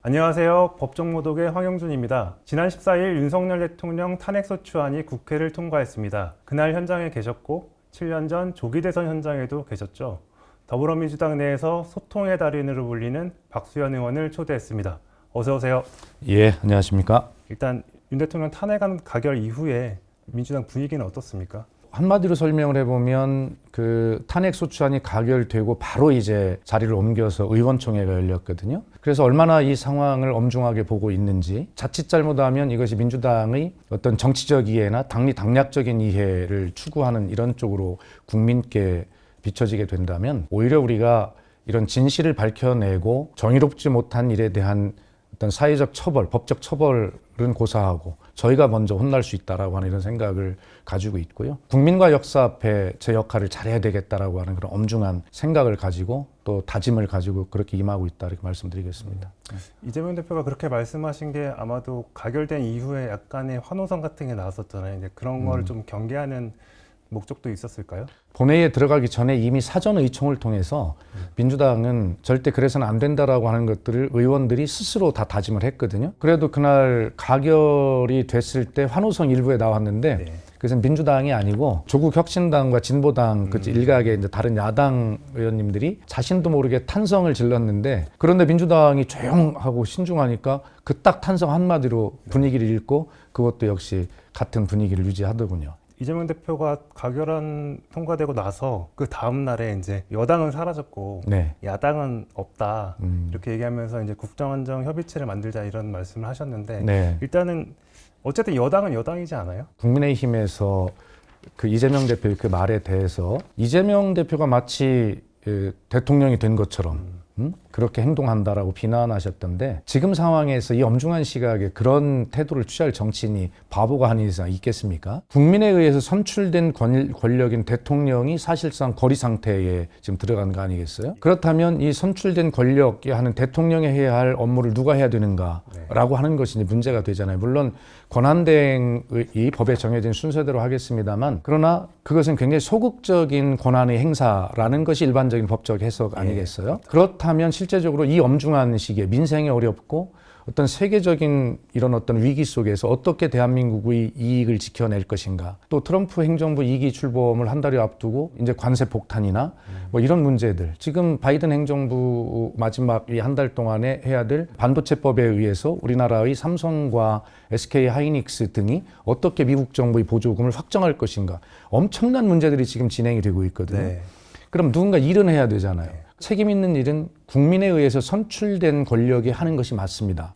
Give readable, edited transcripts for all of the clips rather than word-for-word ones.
안녕하세요. 법정모독의 황영준입니다. 지난 14일 윤석열 대통령 탄핵소추안이 국회를 통과했습니다. 그날 현장에 계셨고 7년 전 조기 대선 현장에도 계셨죠. 더불어민주당 내에서 소통의 달인으로 불리는 박수현 의원을 초대했습니다. 어서 오세요. 예, 안녕하십니까. 일단 윤 대통령 탄핵안 가결 이후에 민주당 분위기는 어떻습니까? 한마디로 설명을 해보면 그 탄핵소추안이 가결되고 바로 이제 자리를 옮겨서 의원총회가 열렸거든요. 그래서 얼마나 이 상황을 엄중하게 보고 있는지, 자칫 잘못하면 이것이 민주당의 어떤 정치적 이해나 당리당략적인 이해를 추구하는 이런 쪽으로 국민께 비춰지게 된다면 오히려 우리가 이런 진실을 밝혀내고 정의롭지 못한 일에 대한 어떤 사회적 처벌, 법적 처벌은 고사하고 저희가 먼저 혼날 수 있다라고 하는 이런 생각을 가지고 있고요. 국민과 역사 앞에 제 역할을 잘해야 되겠다라고 하는 그런 엄중한 생각을 가지고 또 다짐을 가지고 그렇게 임하고 있다 이렇게 말씀드리겠습니다. 이재명 대표가 그렇게 말씀하신 게 아마도 가결된 이후에 약간의 환호성 같은 게 나왔었잖아요. 이제 그런 걸 좀 경계하는 목적도 있었을까요? 본회의에 들어가기 전에 이미 사전 의총을 통해서 민주당은 절대 그래서는 안 된다라고 하는 것들을 의원들이 스스로 다 다짐을 했거든요. 그래도 그날 가결이 됐을 때 환호성 일부에 나왔는데 네. 그것은 민주당이 아니고 조국 혁신당과 진보당 그 일각의 이제 다른 야당 의원님들이 자신도 모르게 탄성을 질렀는데 그런데 민주당이 조용하고 신중하니까 그 딱 탄성 한마디로 분위기를 읽고 그것도 역시 같은 분위기를 유지하더군요. 이재명 대표가 가결안 통과되고 나서 그 다음 날에 이제 여당은 사라졌고 네. 야당은 없다 이렇게 얘기하면서 이제 국정안정 협의체를 만들자 이런 말씀을 하셨는데 네. 일단은 어쨌든 여당은 여당이지 않아요? 국민의힘에서 그 이재명 대표의 그 말에 대해서 이재명 대표가 마치 대통령이 된 것처럼 그렇게 행동한다라고 비난하셨던데 지금 상황에서 이 엄중한 시각에 그런 태도를 취할 정치인이 바보가 아닌 이상 있겠습니까? 국민에 의해서 선출된 권력인 대통령이 사실상 거리 상태에 지금 들어간 거 아니겠어요? 그렇다면 이 선출된 권력이 하는 대통령이 해야 할 업무를 누가 해야 되는가라고 하는 것이 이제 문제가 되잖아요. 물론 권한대행이 법에 정해진 순서대로 하겠습니다만 그러나 그것은 굉장히 소극적인 권한의 행사라는 것이 일반적인 법적 해석 아니겠어요? 그렇다면 실제적으로 이 엄중한 시기에 민생이 어렵고 어떤 세계적인 이런 어떤 위기 속에서 어떻게 대한민국의 이익을 지켜낼 것인가 또 트럼프 행정부 2기 출범을 한 달이 앞두고 이제 관세 폭탄이나 뭐 이런 문제들 지금 바이든 행정부 마지막 이 한 달 동안에 해야 될 반도체법에 의해서 우리나라의 삼성과 SK 하이닉스 등이 어떻게 미국 정부의 보조금을 확정할 것인가 엄청난 문제들이 지금 진행이 되고 있거든요. 네. 그럼 누군가 일은 해야 되잖아요. 책임 있는 일은 국민에 의해서 선출된 권력이 하는 것이 맞습니다.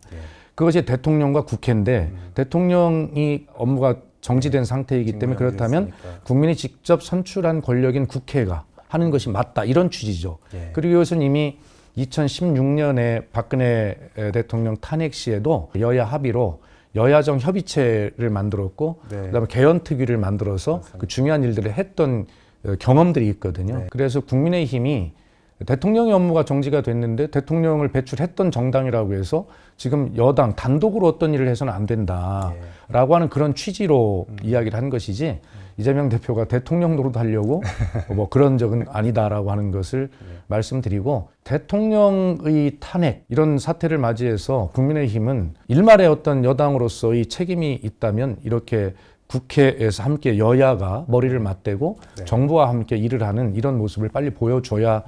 그것이 대통령과 국회인데 대통령이 업무가 정지된 상태이기 때문에 그렇다면 국민이 직접 선출한 권력인 국회가 하는 것이 맞다. 이런 취지죠. 그리고 이것은 이미 2016년에 박근혜 대통령 탄핵 시에도 여야 합의로 여야정 협의체를 만들었고 그다음에 개헌특위를 만들어서 그 중요한 일들을 했던 경험들이 있거든요. 그래서 국민의힘이 대통령의 업무가 정지가 됐는데 대통령을 배출했던 정당이라고 해서 지금 여당 단독으로 어떤 일을 해서는 안 된다라고 하는 그런 취지로 이야기를 한 것이지 이재명 대표가 대통령 노릇하려고 뭐 그런 적은 아니다라고 하는 것을 말씀드리고 대통령의 탄핵 이런 사태를 맞이해서 국민의힘은 일말의 어떤 여당으로서의 책임이 있다면 이렇게 국회에서 함께 여야가 머리를 맞대고 정부와 함께 일을 하는 이런 모습을 빨리 보여줘야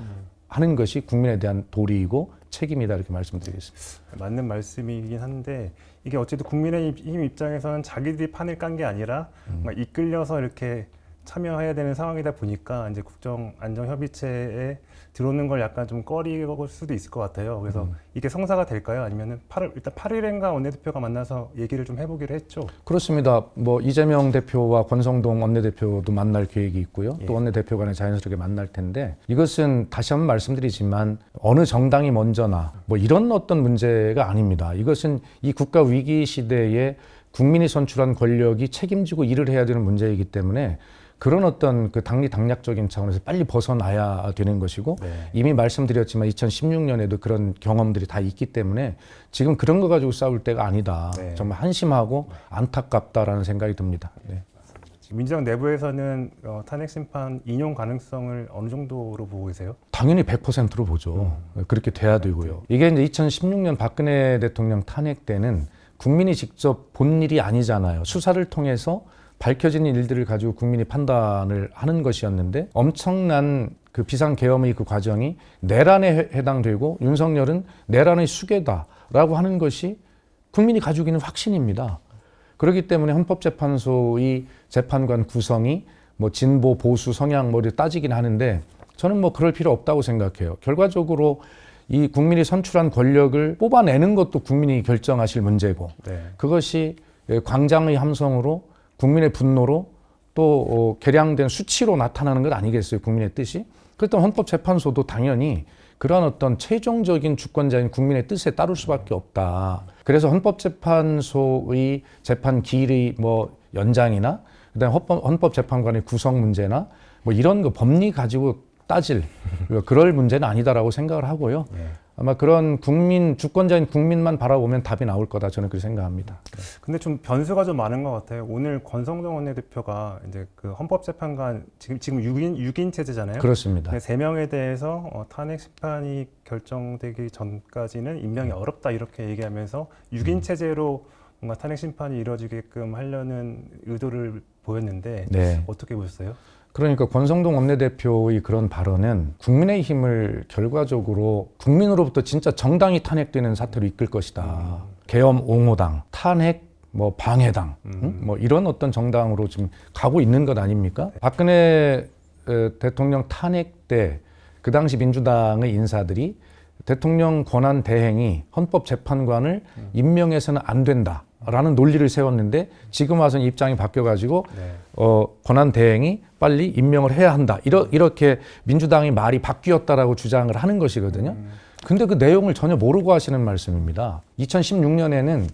하는 것이 국민에 대한 도리이고 책임이다 이렇게 말씀드리겠습니다. 맞는 말씀이긴 한데 이게 어쨌든 국민의힘 입장에서는 자기들이 판을 깐 게 아니라 이끌려서 이렇게 참여해야 되는 상황이다 보니까 이제 국정안정협의체에 들어오는 걸 약간 좀 꺼리고 수도 있을 것 같아요. 그래서 이게 성사가 될까요? 아니면은 일단 8일엔가 원내대표가 만나서 얘기를 좀 해보기로 했죠. 그렇습니다. 뭐 이재명 대표와 권성동 원내대표도 만날 계획이 있고요. 또 원내대표 간에 자연스럽게 만날 텐데 이것은 다시 한번 말씀드리지만 어느 정당이 먼저나 뭐 이런 어떤 문제가 아닙니다. 이것은 이 국가 위기 시대에 국민이 선출한 권력이 책임지고 일을 해야 되는 문제이기 때문에 그런 어떤 그 당리당략적인 차원에서 빨리 벗어나야 되는 것이고 이미 말씀드렸지만 2016년에도 그런 경험들이 다 있기 때문에 지금 그런 거 가지고 싸울 때가 아니다. 정말 한심하고 안타깝다라는 생각이 듭니다. 민주당 내부에서는 탄핵 심판 인용 가능성을 어느 정도로 보고 계세요? 당연히 100%로 보죠. 그렇게 돼야 되고요. 이게 이제 2016년 박근혜 대통령 탄핵 때는 국민이 직접 본 일이 아니잖아요. 수사를 통해서 밝혀진 일들을 가지고 국민이 판단을 하는 것이었는데 엄청난 그 비상계엄의 그 과정이 내란에 해당되고 윤석열은 내란의 수괴다라고 하는 것이 국민이 가지고 있는 확신입니다. 그렇기 때문에 헌법재판소의 재판관 구성이 뭐 진보, 보수, 성향 뭐 이렇게 따지긴 하는데 저는 뭐 그럴 필요 없다고 생각해요. 결과적으로 이 국민이 선출한 권력을 뽑아내는 것도 국민이 결정하실 문제고 네. 그것이 광장의 함성으로 국민의 분노로 또 개량된 수치로 나타나는 것 아니겠어요? 국민의 뜻이. 그렇다면 헌법재판소도 당연히 그러한 어떤 최종적인 주권자인 국민의 뜻에 따를 수밖에 없다. 그래서 헌법재판소의 재판 기일의 뭐 연장이나 그다음에 헌법재판관의 구성 문제나 뭐 이런 거 법리 가지고 따질 그럴 문제는 아니다라고 생각을 하고요. 네. 아마 그런 국민 주권자인 국민만 바라보면 답이 나올 거다 저는 그렇게 생각합니다. 근데 좀 변수가 좀 많은 것 같아요. 오늘 권성동 원내대표가 이제 그 헌법재판관 지금 6인 체제잖아요. 그렇습니다. 3명에 대해서 탄핵 심판이 결정되기 전까지는 임명이 어렵다 이렇게 얘기하면서 6인 체제로 뭔가 탄핵 심판이 이루어지게끔 하려는 의도를 보였는데 네. 어떻게 보셨어요? 그러니까 권성동 원내대표의 그런 발언은 국민의힘을 결과적으로 국민으로부터 진짜 정당이 탄핵되는 사태로 이끌 것이다. 계엄 옹호당, 탄핵 뭐 방해당, 뭐 이런 어떤 정당으로 지금 가고 있는 것 아닙니까? 박근혜 대통령 탄핵 때 그 당시 민주당의 인사들이 대통령 권한 대행이 헌법재판관을 임명해서는 안 된다라는 논리를 세웠는데 지금 와서는 입장이 바뀌어가지고 네. 권한 대행이 빨리 임명을 해야 한다. 이렇게 민주당의 말이 바뀌었다라고 주장을 하는 것이거든요. 근데 그 내용을 전혀 모르고 하시는 말씀입니다. 2016년에는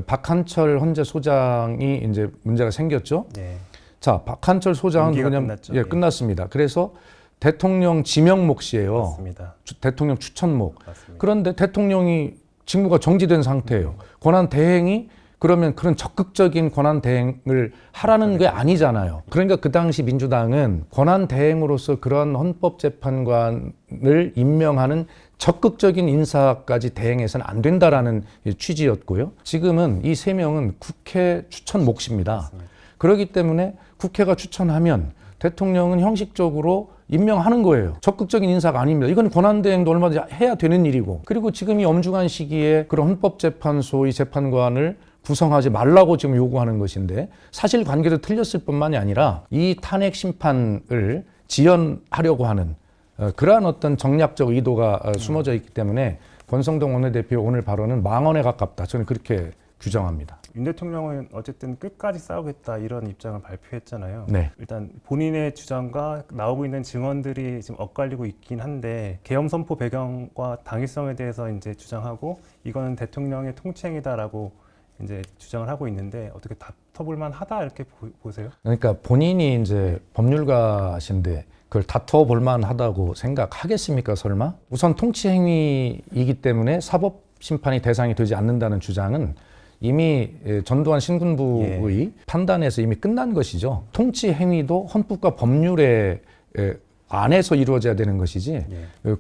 박한철 헌재 소장이 이제 문제가 생겼죠. 네. 자, 박한철 소장은 임기가 그냥 끝났죠. 예, 예. 끝났습니다. 그래서 대통령 지명 몫이에요. 맞습니다. 대통령 추천 몫. 맞습니다. 그런데 대통령이 직무가 정지된 상태예요. 권한 대행이 그러면 그런 적극적인 권한 대행을 하라는 게 아니잖아요. 그러니까 그 당시 민주당은 권한 대행으로서 그런 헌법재판관을 임명하는 적극적인 인사까지 대행해서는 안 된다라는 취지였고요. 지금은 이 3명은 국회 추천 몫입니다. 그렇기 때문에 국회가 추천하면 대통령은 형식적으로 임명하는 거예요. 적극적인 인사가 아닙니다. 이건 권한대행도 얼마든지 해야 되는 일이고 그리고 지금 이 엄중한 시기에 그런 헌법재판소의 재판관을 구성하지 말라고 지금 요구하는 것인데 사실관계도 틀렸을 뿐만이 아니라 이 탄핵 심판을 지연하려고 하는 그러한 어떤 정략적 의도가 숨어져 있기 때문에 권성동 원내대표 오늘 발언은 망언에 가깝다. 저는 그렇게 규정합니다. 윤 대통령은 어쨌든 끝까지 싸우겠다 이런 입장을 발표했잖아요. 네. 일단 본인의 주장과 나오고 있는 증언들이 지금 엇갈리고 있긴 한데 계엄 선포 배경과 당위성에 대해서 이제 주장하고 이거는 대통령의 통치행위다라고 이제 주장을 하고 있는데 어떻게 다퉈볼 만하다 이렇게 보세요? 그러니까 본인이 이제 법률가신데 그걸 다퉈볼 만하다고 생각하겠습니까, 설마? 우선 통치행위이기 때문에 사법 심판이 대상이 되지 않는다는 주장은 이미 전두환 신군부의 판단에서 이미 끝난 것이죠. 통치 행위도 헌법과 법률에 안에서 이루어져야 되는 것이지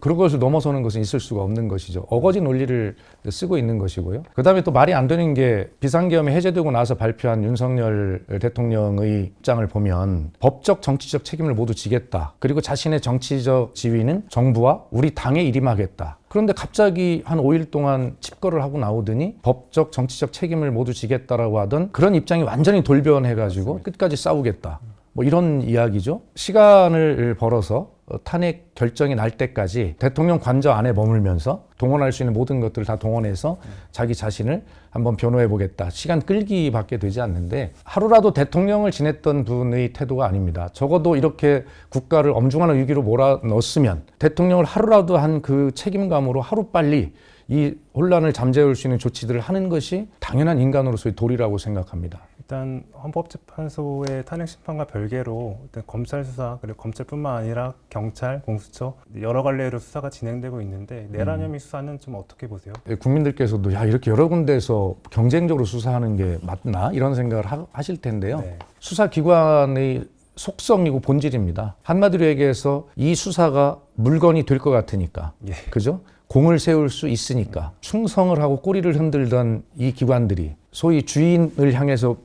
그런 것을 넘어서는 것은 있을 수가 없는 것이죠. 어거지 논리를 쓰고 있는 것이고요. 그다음에 또 말이 안 되는 게 비상계엄이 해제되고 나서 발표한 윤석열 대통령의 입장을 보면 법적 정치적 책임을 모두 지겠다. 그리고 자신의 정치적 지위는 정부와 우리 당에 일임하겠다. 그런데 갑자기 한 5일 동안 칩거를 하고 나오더니 법적 정치적 책임을 모두 지겠다라고 하던 그런 입장이 완전히 돌변해가지고 맞습니다. 끝까지 싸우겠다. 뭐 이런 이야기죠. 시간을 벌어서 탄핵 결정이 날 때까지 대통령 관저 안에 머물면서 동원할 수 있는 모든 것들을 다 동원해서 자기 자신을 한번 변호해 보겠다. 시간 끌기밖에 되지 않는데 하루라도 대통령을 지냈던 분의 태도가 아닙니다. 적어도 이렇게 국가를 엄중한 위기로 몰아넣었으면 대통령을 하루라도 한 그 책임감으로 하루빨리 이 혼란을 잠재울 수 있는 조치들을 하는 것이 당연한 인간으로서의 도리라고 생각합니다. 일단 헌법재판소의 탄핵 심판과 별개로 일단 검찰 수사 그리고 검찰뿐만 아니라 경찰, 공수처 여러 갈래로 수사가 진행되고 있는데 내란 혐의 수사는 좀 어떻게 보세요? 국민들께서도 야 이렇게 여러 군데에서 경쟁적으로 수사하는 게 맞나 이런 생각을 하실 텐데요. 네. 수사기관의 속성이고 본질입니다. 한마디로 얘기해서 이 수사가 물건이 될 것 같으니까, 예. 그죠? 공을 세울 수 있으니까 충성을 하고 꼬리를 흔들던 이 기관들이 소위 주인을 향해서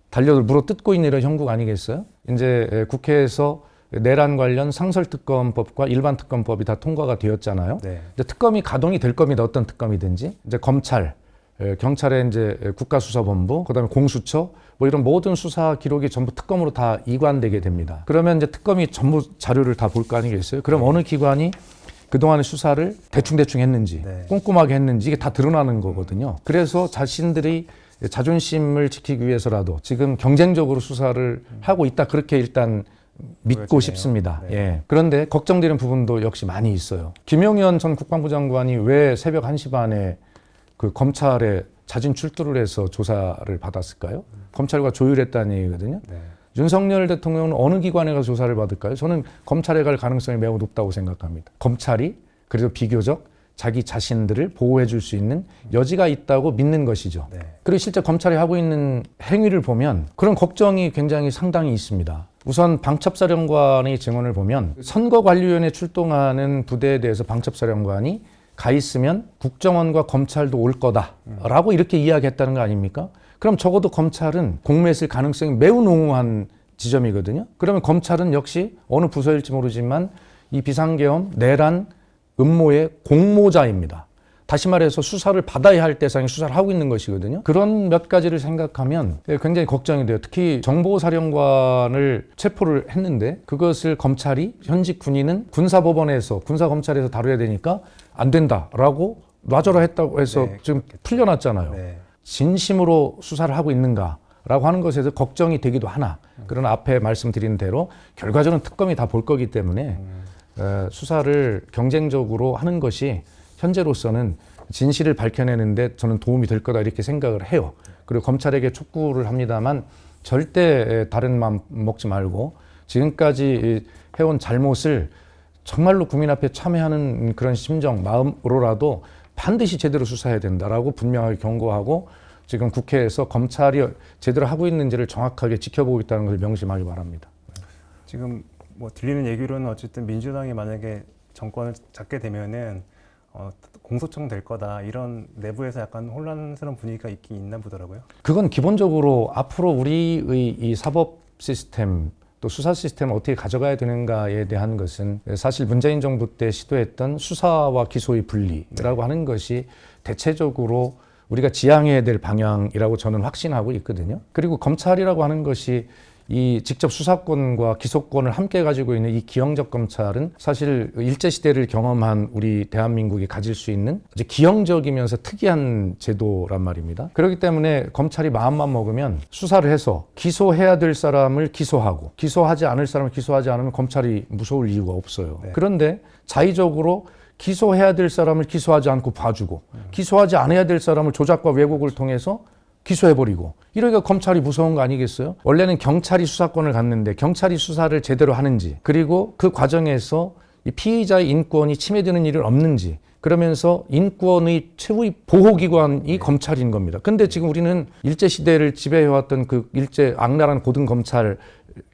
달려들 물어뜯고 있는 이런 형국 아니겠어요? 이제 국회에서 내란 관련 상설특검법과 일반특검법이 다 통과가 되었잖아요. 네. 이제 특검이 가동이 될 겁니다. 어떤 특검이든지. 이제 검찰, 경찰의 이제 국가수사본부, 그다음에 공수처, 뭐 이런 모든 수사 기록이 전부 특검으로 다 이관되게 됩니다. 그러면 이제 특검이 전부 자료를 다 볼 거 아니겠어요? 그럼 어느 기관이 그동안의 수사를 대충 했는지, 네. 꼼꼼하게 했는지 이게 다 드러나는 거거든요. 그래서 자신들이 자존심을 지키기 위해서라도 지금 경쟁적으로 수사를 하고 있다. 그렇게 일단 믿고 보여지네요. 싶습니다. 네. 예. 그런데 걱정되는 부분도 역시 많이 있어요. 김영현 전 국방부 장관이 왜 새벽 1시 반에 그 검찰에 자진 출두를 해서 조사를 받았을까요? 검찰과 조율했다는 얘기거든요. 네. 윤석열 대통령은 어느 기관에 가서 조사를 받을까요? 저는 검찰에 갈 가능성이 매우 높다고 생각합니다. 검찰이 그래도 비교적 자기 자신들을 보호해 줄 수 있는 여지가 있다고 믿는 것이죠. 네. 그리고 실제 검찰이 하고 있는 행위를 보면 그런 걱정이 굉장히 상당히 있습니다. 우선 방첩사령관의 증언을 보면 선거관리위원회에 출동하는 부대에 대해서 방첩사령관이 가 있으면 국정원과 검찰도 올 거다라고 이렇게 이야기했다는 거 아닙니까? 그럼 적어도 검찰은 공매했을 가능성이 매우 농후한 지점이거든요. 그러면 검찰은 역시 어느 부서일지 모르지만 이 비상계엄, 내란, 음모의 공모자입니다. 다시 말해서 수사를 받아야 할 대상이 수사를 하고 있는 것이거든요. 그런 몇 가지를 생각하면 굉장히 걱정이 돼요. 특히 정보사령관을 체포를 했는데 그것을 검찰이 현직 군인은 군사법원에서 군사검찰에서 다뤄야 되니까 안 된다라고 놔줘라 했다고 해서 네, 지금 그렇겠죠. 풀려났잖아요. 네. 진심으로 수사를 하고 있는가라고 하는 것에 대해서 걱정이 되기도 하나 그러나 앞에 말씀드린 대로 결과적으로 특검이 다 볼 거기 때문에 수사를 경쟁적으로 하는 것이 현재로서는 진실을 밝혀내는데 저는 도움이 될 거다 이렇게 생각을 해요. 그리고 검찰에게 촉구를 합니다만 절대 다른 마음 먹지 말고 지금까지 해온 잘못을 정말로 국민 앞에 참여하는 그런 심정, 마음으로라도 반드시 제대로 수사해야 된다라고 분명하게 경고하고 지금 국회에서 검찰이 제대로 하고 있는지를 정확하게 지켜보고 있다는 것을 명심하기 바랍니다. 지금 뭐 들리는 얘기로는 어쨌든 민주당이 만약에 정권을 잡게 되면은 공소청 될 거다 이런 내부에서 약간 혼란스러운 분위기가 있긴 있나 보더라고요. 그건 기본적으로 앞으로 우리의 이 사법 시스템 또 수사 시스템을 어떻게 가져가야 되는가에 대한 것은 사실 문재인 정부 때 시도했던 수사와 기소의 분리라고 하는 것이 대체적으로 우리가 지향해야 될 방향이라고 저는 확신하고 있거든요. 그리고 검찰이라고 하는 것이 이 직접 수사권과 기소권을 함께 가지고 있는 이 기형적 검찰은 사실 일제시대를 경험한 우리 대한민국이 가질 수 있는 아주 기형적이면서 특이한 제도란 말입니다. 그렇기 때문에 검찰이 마음만 먹으면 수사를 해서 기소해야 될 사람을 기소하고 기소하지 않을 사람을 기소하지 않으면 검찰이 무서울 이유가 없어요. 네. 그런데 자의적으로 기소해야 될 사람을 기소하지 않고 봐주고 기소하지 않아야 될 사람을 조작과 왜곡을 통해서 기소해버리고 이러니까 검찰이 무서운 거 아니겠어요? 원래는 경찰이 수사권을 갖는데 경찰이 수사를 제대로 하는지 그리고 그 과정에서 이 피의자의 인권이 침해되는 일은 없는지 그러면서 인권의 최후의 보호기관이 검찰인 겁니다. 근데 지금 우리는 일제시대를 지배해왔던 그 일제 악랄한 고등검찰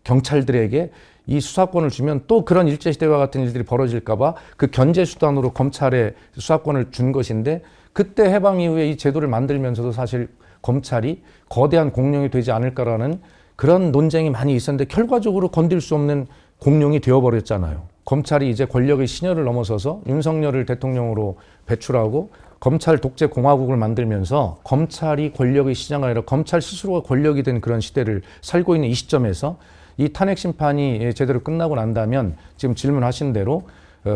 경찰들에게 이 수사권을 주면 또 그런 일제시대와 같은 일들이 벌어질까봐 그 견제수단으로 검찰에 수사권을 준 것인데 그때 해방 이후에 이 제도를 만들면서도 사실 검찰이 거대한 공룡이 되지 않을까라는 그런 논쟁이 많이 있었는데 결과적으로 건들 수 없는 공룡이 되어버렸잖아요. 검찰이 이제 권력의 신여를 넘어서서 윤석열을 대통령으로 배출하고 검찰 독재 공화국을 만들면서 검찰이 권력의 시장이 아니라 검찰 스스로가 권력이 된 그런 시대를 살고 있는 이 시점에서 이 탄핵 심판이 제대로 끝나고 난다면 지금 질문하신 대로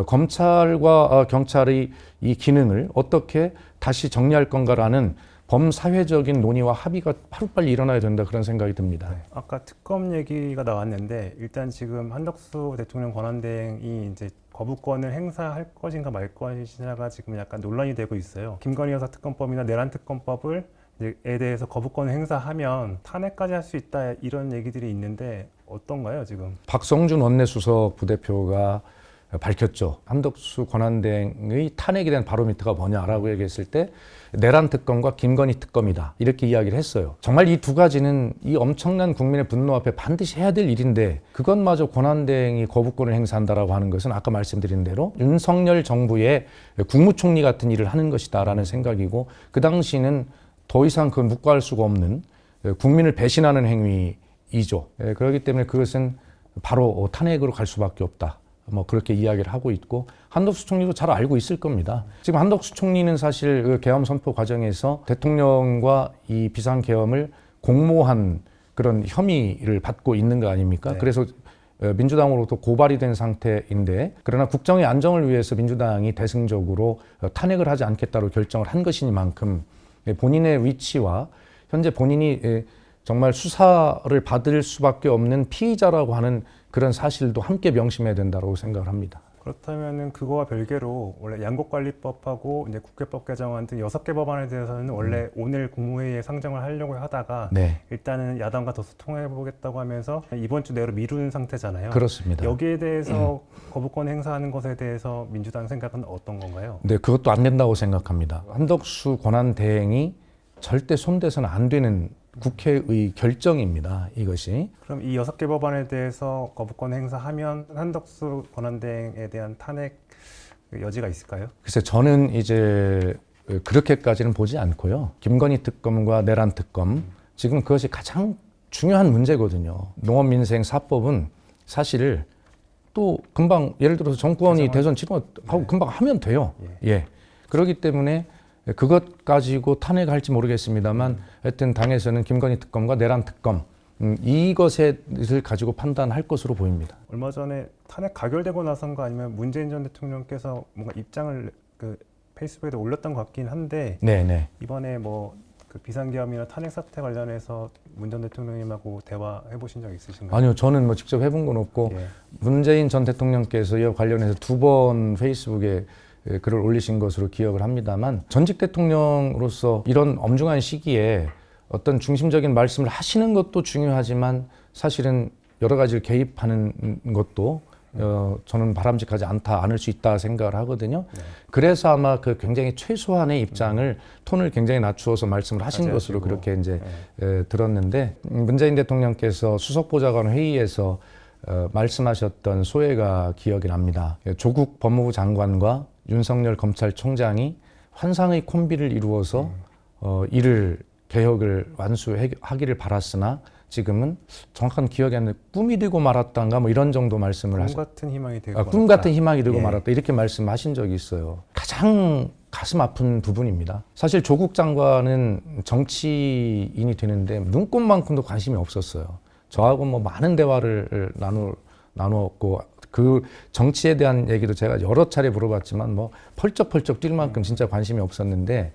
검찰과 경찰의 이 기능을 어떻게 다시 정리할 건가라는 범사회적인 논의와 합의가 하루빨리 일어나야 된다 그런 생각이 듭니다. 네. 아까 특검 얘기가 나왔는데 일단 지금 한덕수 대통령 권한대행이 이제 거부권을 행사할 것인가 말 것인가가 지금 약간 논란이 되고 있어요. 김건희 여사 특검법이나 내란 특검법을 에 대해서 거부권을 행사하면 탄핵까지 할 수 있다 이런 얘기들이 있는데 어떤가요 지금? 박성준 원내수석 부대표가 밝혔죠. 한덕수 권한대행의 탄핵에 대한 바로미터가 뭐냐라고 얘기했을 때 내란 특검과 김건희 특검이다 이렇게 이야기를 했어요. 정말 이 두 가지는 이 엄청난 국민의 분노 앞에 반드시 해야 될 일인데 그것마저 권한대행이 거부권을 행사한다라고 하는 것은 아까 말씀드린 대로 윤석열 정부의 국무총리 같은 일을 하는 것이다라는 생각이고 그 당시는 더 이상 그건 묵과할 수가 없는 국민을 배신하는 행위이죠. 그렇기 때문에 그것은 바로 탄핵으로 갈 수밖에 없다. 뭐 그렇게 이야기를 하고 있고 한덕수 총리도 잘 알고 있을 겁니다. 지금 한덕수 총리는 사실 그 계엄 선포 과정에서 대통령과 이 비상계엄을 공모한 그런 혐의를 받고 있는 거 아닙니까? 네. 그래서 민주당으로부터 고발이 된 상태인데 그러나 국정의 안정을 위해서 민주당이 대승적으로 탄핵을 하지 않겠다고 결정을 한 것이니만큼 본인의 위치와 현재 본인이 정말 수사를 받을 수밖에 없는 피의자라고 하는 그런 사실도 함께 명심해야 된다고 생각을 합니다. 그렇다면은 그거와 별개로 원래 양곡관리법하고 이제 국회법 개정안 등 6개 법안에 대해서는 원래 오늘 국무회의에 상정을 하려고 하다가 네. 일단은 야당과 더 소통해 보겠다고 하면서 이번 주 내로 미루는 상태잖아요. 그렇습니다. 여기에 대해서 거부권 행사하는 것에 대해서 민주당 생각은 어떤 건가요? 네, 그것도 안 된다고 생각합니다. 한덕수 권한대행이 절대 손대서는 안 되는 국회의 결정입니다. 이것이. 그럼 이 6개 법안에 대해서 거부권 행사하면 한덕수 권한대행에 대한 탄핵 여지가 있을까요? 글쎄 저는 이제 그렇게까지는 보지 않고요. 김건희 특검과 내란 특검 지금 그것이 가장 중요한 문제거든요. 농업민생 4법은 사실 또 금방 예를 들어서 정권이 대선 치르하고 네. 금방 하면 돼요. 예. 그렇기 때문에 그것 가지고 탄핵할지 모르겠습니다만 하여튼 당에서는 김건희 특검과 내란 특검 이것을 가지고 판단할 것으로 보입니다. 얼마 전에 탄핵 가결되고 나선가 아니면 문재인 전 대통령께서 뭔가 입장을 그 페이스북에도 올렸던 것 같긴 한데 네네. 이번에 뭐 그 비상계엄이나 탄핵 사태 관련해서 문 전 대통령님하고 대화해 보신 적 있으신가요? 아니요, 저는 뭐 직접 해본 건 없고 예. 문재인 전 대통령께서 이와 관련해서 2번 페이스북에 글을 올리신 것으로 기억을 합니다만 전직 대통령으로서 이런 엄중한 시기에 어떤 중심적인 말씀을 하시는 것도 중요하지만 사실은 여러 가지를 개입하는 것도 저는 바람직하지 않을 수 있다 생각을 하거든요. 네. 그래서 아마 그 굉장히 최소한의 입장을 톤을 굉장히 낮추어서 말씀을 하신 것으로 그렇게 이제 들었는데 문재인 대통령께서 수석보좌관 회의에서 말씀하셨던 소회가 기억이 납니다. 조국 법무부 장관과 윤석열 검찰총장이 환상의 콤비를 이루어서 이를 개혁을 완수하기를 바랐으나 지금은 정확한 기억이 안 나는데 꿈이 되고 말았단가 뭐 이런 정도 말씀을 꿈 같은 희망이 되고 꿈 같은 희망이 되고 예. 말았다 이렇게 말씀하신 적이 있어요. 가장 가슴 아픈 부분입니다. 사실 조국 장관은 정치인이 되는데 눈꽃만큼도 관심이 없었어요. 저하고 뭐 많은 대화를 나누었고 그 정치에 대한 얘기도 제가 여러 차례 물어봤지만 뭐 펄쩍펄쩍 뛸 만큼 진짜 관심이 없었는데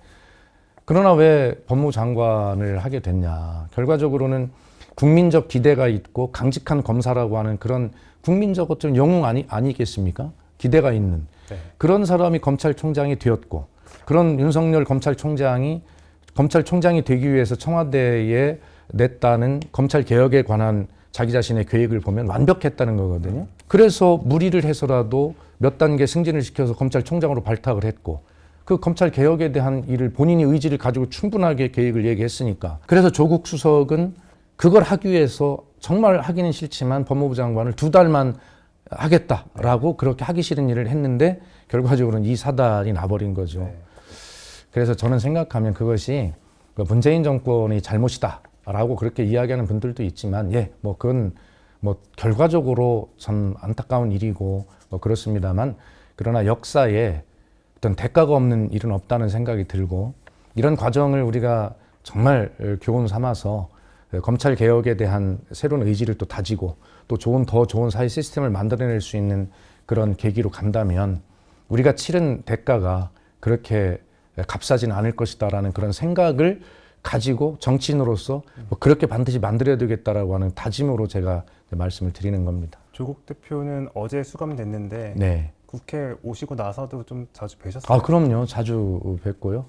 그러나 왜 법무부 장관을 하게 됐냐. 결과적으로는 국민적 기대가 있고 강직한 검사라고 하는 그런 국민적 어떤 영웅 아니겠습니까? 기대가 있는 네. 그런 사람이 검찰총장이 되었고 그런 윤석열 검찰총장이 되기 위해서 청와대에 냈다는 검찰 개혁에 관한 자기 자신의 계획을 보면 완벽했다는 거거든요. 그래서 무리를 해서라도 몇 단계 승진을 시켜서 검찰총장으로 발탁을 했고 그 검찰 개혁에 대한 일을 본인이 의지를 가지고 충분하게 계획을 얘기했으니까 그래서 조국 수석은 그걸 하기 위해서 정말 하기는 싫지만 법무부 장관을 2달만 하겠다라고 그렇게 하기 싫은 일을 했는데 결과적으로는 이 사단이 나버린 거죠. 네. 그래서 저는 생각하면 그것이 문재인 정권의 잘못이다라고 그렇게 이야기하는 분들도 있지만 뭐 그건 뭐 결과적으로 참 안타까운 일이고 뭐 그렇습니다만 그러나 역사에 어떤 대가가 없는 일은 없다는 생각이 들고 이런 과정을 우리가 정말 교훈 삼아서 검찰 개혁에 대한 새로운 의지를 또 다지고 또 더 좋은 사회 시스템을 만들어낼 수 있는 그런 계기로 간다면 우리가 치른 대가가 그렇게 값싸지는 않을 것이다라는 그런 생각을 가지고 정치인으로서 뭐 그렇게 반드시 만들어야 되겠다라고 하는 다짐으로 제가 말씀을 드리는 겁니다. 조국 대표는 어제 수감됐는데 네. 국회 오시고 나서도 좀 자주 뵈셨어요? 그럼요. 자주 뵙고요.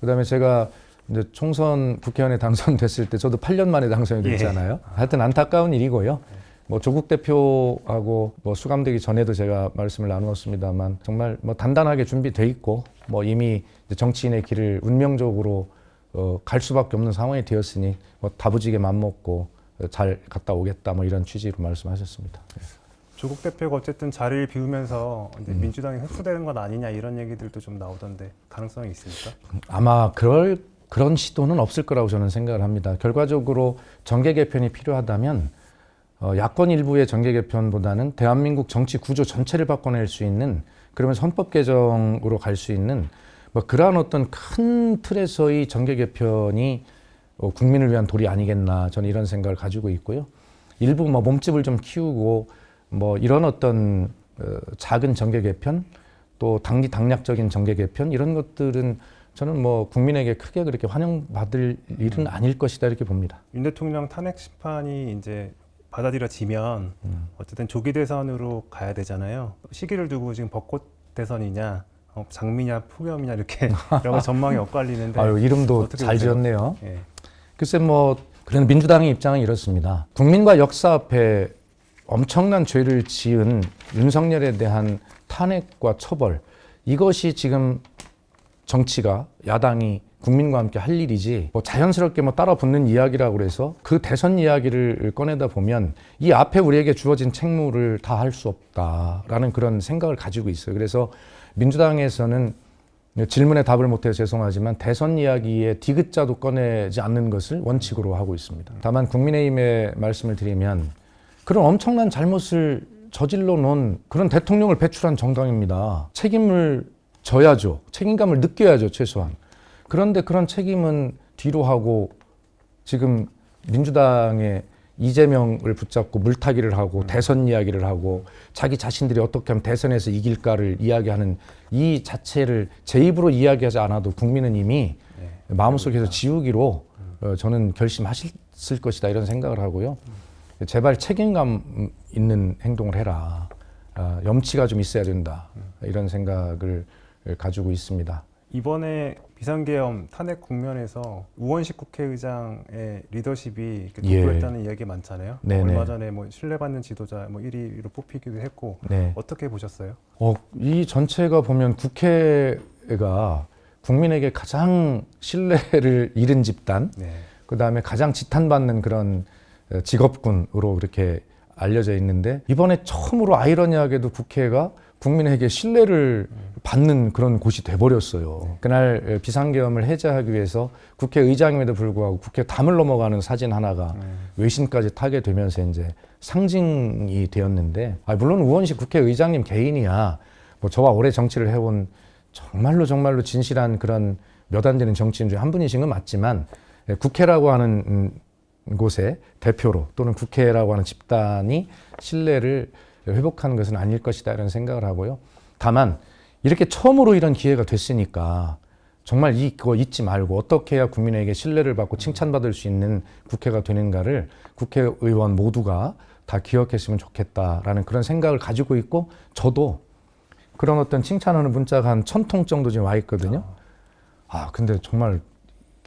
그다음에 제가 이제 총선 국회의원에 당선됐을 때 저도 8년 만에 당선이 됐잖아요. 하여튼 안타까운 일이고요. 뭐 조국 대표하고 뭐 수감되기 전에도 제가 말씀을 나누었습니다만 정말 뭐 단단하게 준비돼 있고 뭐 이미 이제 정치인의 길을 운명적으로 갈 수밖에 없는 상황이 되었으니 뭐 다부지게 맘먹고 잘 갔다 오겠다 뭐 이런 취지로 말씀하셨습니다. 조국 대표가 어쨌든 자리를 비우면서 이제 민주당이 흡수되는 것 아니냐 이런 얘기들도 좀 나오던데 가능성이 있습니까? 아마 그런 시도는 없을 거라고 저는 생각을 합니다. 결과적으로 정계 개편이 필요하다면 야권 일부의 정계 개편보다는 대한민국 정치 구조 전체를 바꿔낼 수 있는 그러면서 헌법 개정으로 갈 수 있는 뭐 그러한 어떤 큰 틀에서의 정계 개편이 국민을 위한 도리 아니겠나 저는 이런 생각을 가지고 있고요. 일부 뭐 몸집을 좀 키우고 뭐 이런 어떤 작은 정계 개편 또 당략적인 정계 개편 이런 것들은 저는 뭐 국민에게 크게 그렇게 환영받을 일은 아닐 것이다 이렇게 봅니다. 윤 대통령 탄핵 심판이 이제 받아들여지면 어쨌든 조기 대선으로 가야 되잖아요. 시기를 두고 지금 벚꽃 대선이냐, 장미냐, 폭염이냐 이렇게 여러 전망이 엇갈리는데. 아유, 이름도 어떻게 잘 보세요? 지었네요. 예. 글쎄 뭐 그런 민주당의 입장은 이렇습니다. 국민과 역사 앞에 엄청난 죄를 지은 윤석열에 대한 탄핵과 처벌 이것이 지금 정치가 야당이 국민과 함께 할 일이지 뭐 자연스럽게 뭐 따라 붙는 이야기라고 그래서 그 대선 이야기를 꺼내다 보면 이 앞에 우리에게 주어진 책무를 다 할 수 없다라는 그런 생각을 가지고 있어요. 그래서 민주당에서는 질문에 답을 못해서 죄송하지만 대선 이야기에 디귿자도 꺼내지 않는 것을 원칙으로 하고 있습니다. 다만 국민의힘에 말씀을 드리면 그런 엄청난 잘못을 저질러 놓은 그런 대통령을 배출한 정당입니다. 책임을 져야죠. 책임감을 느껴야죠, 최소한. 그런데 그런 책임은 뒤로 하고 지금 민주당의 이재명을 붙잡고 물타기를 하고 대선 이야기를 하고 자기 자신들이 어떻게 하면 대선에서 이길까를 이야기하는 이 자체를 제 입으로 이야기하지 않아도 국민은 이미 마음속에서 지우기로 저는 결심하셨을 것이다 이런 생각을 하고요. 제발 책임감 있는 행동을 해라. 염치가 좀 있어야 된다. 이런 생각을 가지고 있습니다. 이번에 비상계엄 탄핵 국면에서 우원식 국회의장의 리더십이 예. 돋보였다는 이야기 많잖아요. 네네. 얼마 전에 뭐 신뢰받는 지도자 뭐 1위로 뽑히기도 했고 네. 어떻게 보셨어요? 이 전체가 보면 국회가 국민에게 가장 신뢰를 잃은 집단, 네. 그 다음에 가장 지탄받는 그런 직업군으로 그렇게 알려져 있는데 이번에 처음으로 아이러니하게도 국회가 국민에게 신뢰를 받는 그런 곳이 돼버렸어요. 그날 비상계엄을 해제하기 위해서 국회의장임에도 불구하고 국회 담을 넘어가는 사진 하나가 외신까지 타게 되면서 이제 상징이 되었는데 물론 우원식 국회의장님 개인이야 뭐 저와 오래 정치를 해온 정말로 진실한 그런 몇 안 되는 정치인 중에 한 분이신 건 맞지만 국회라고 하는 곳의 대표로 또는 국회라고 하는 집단이 신뢰를 회복하는 것은 아닐 것이다 이런 생각을 하고요. 다만 이렇게 처음으로 이런 기회가 됐으니까 정말 이거 잊지 말고 어떻게 해야 국민에게 신뢰를 받고 칭찬받을 수 있는 국회가 되는가를 국회의원 모두가 다 기억했으면 좋겠다라는 그런 생각을 가지고 있고 저도 그런 어떤 칭찬하는 문자가 한 1000통 정도 지금 와 있거든요. 근데 정말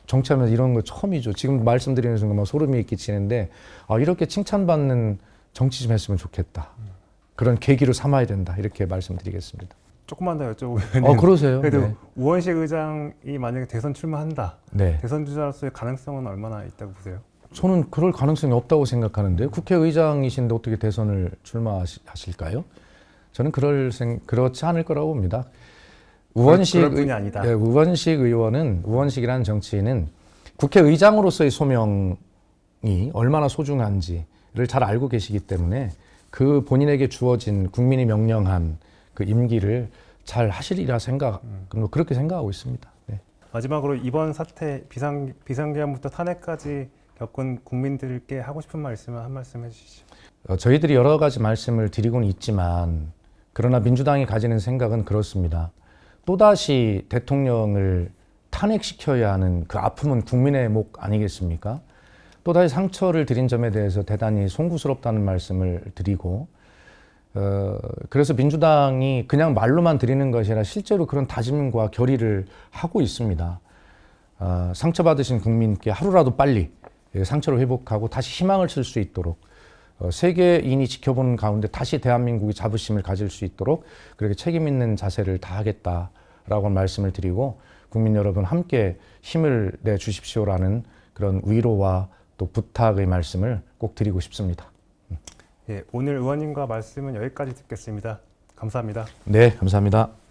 정치하면서 이런 거 처음이죠. 지금 말씀드리는 순간 막 소름이 끼치는데 이렇게 칭찬받는 정치 좀 했으면 좋겠다. 그런 계기로 삼아야 된다. 이렇게 말씀드리겠습니다. 조금만 더 여쭤보면 그러세요. 그래도 네. 우원식 의장이 만약에 대선 출마한다. 네. 대선 주자로서의 가능성은 얼마나 있다고 보세요? 저는 그럴 가능성이 없다고 생각하는데요. 국회의장이신데 어떻게 대선을 출마하실까요? 저는 그렇지 않을 거라고 봅니다. 그럴 분이 아니다. 우원식 의원은 우원식이라는 정치인은 국회의장으로서의 소명이 얼마나 소중한지를 잘 알고 계시기 때문에 그 본인에게 주어진 국민이 명령한 그 임기를 잘 하시리라 그렇게 생각하고 있습니다. 네. 마지막으로 이번 사태 비상계엄부터 탄핵까지 겪은 국민들께 하고 싶은 말 있으면 한 말씀 해주시죠. 저희들이 여러 가지 말씀을 드리고는 있지만 그러나 민주당이 가지는 생각은 그렇습니다. 또다시 대통령을 탄핵시켜야 하는 그 아픔은 국민의 목 아니겠습니까? 또다시 상처를 드린 점에 대해서 대단히 송구스럽다는 말씀을 드리고 그래서 민주당이 그냥 말로만 드리는 것이 아니라 실제로 그런 다짐과 결의를 하고 있습니다. 상처받으신 국민께 하루라도 빨리 상처를 회복하고 다시 희망을 쓸 수 있도록 세계인이 지켜보는 가운데 다시 대한민국이 자부심을 가질 수 있도록 그렇게 책임 있는 자세를 다하겠다라고 말씀을 드리고 국민 여러분 함께 힘을 내 주십시오라는 그런 위로와 또 부탁의 말씀을 꼭 드리고 싶습니다. 예, 오늘 의원님과 말씀은 여기까지 듣겠습니다. 감사합니다. 네, 감사합니다.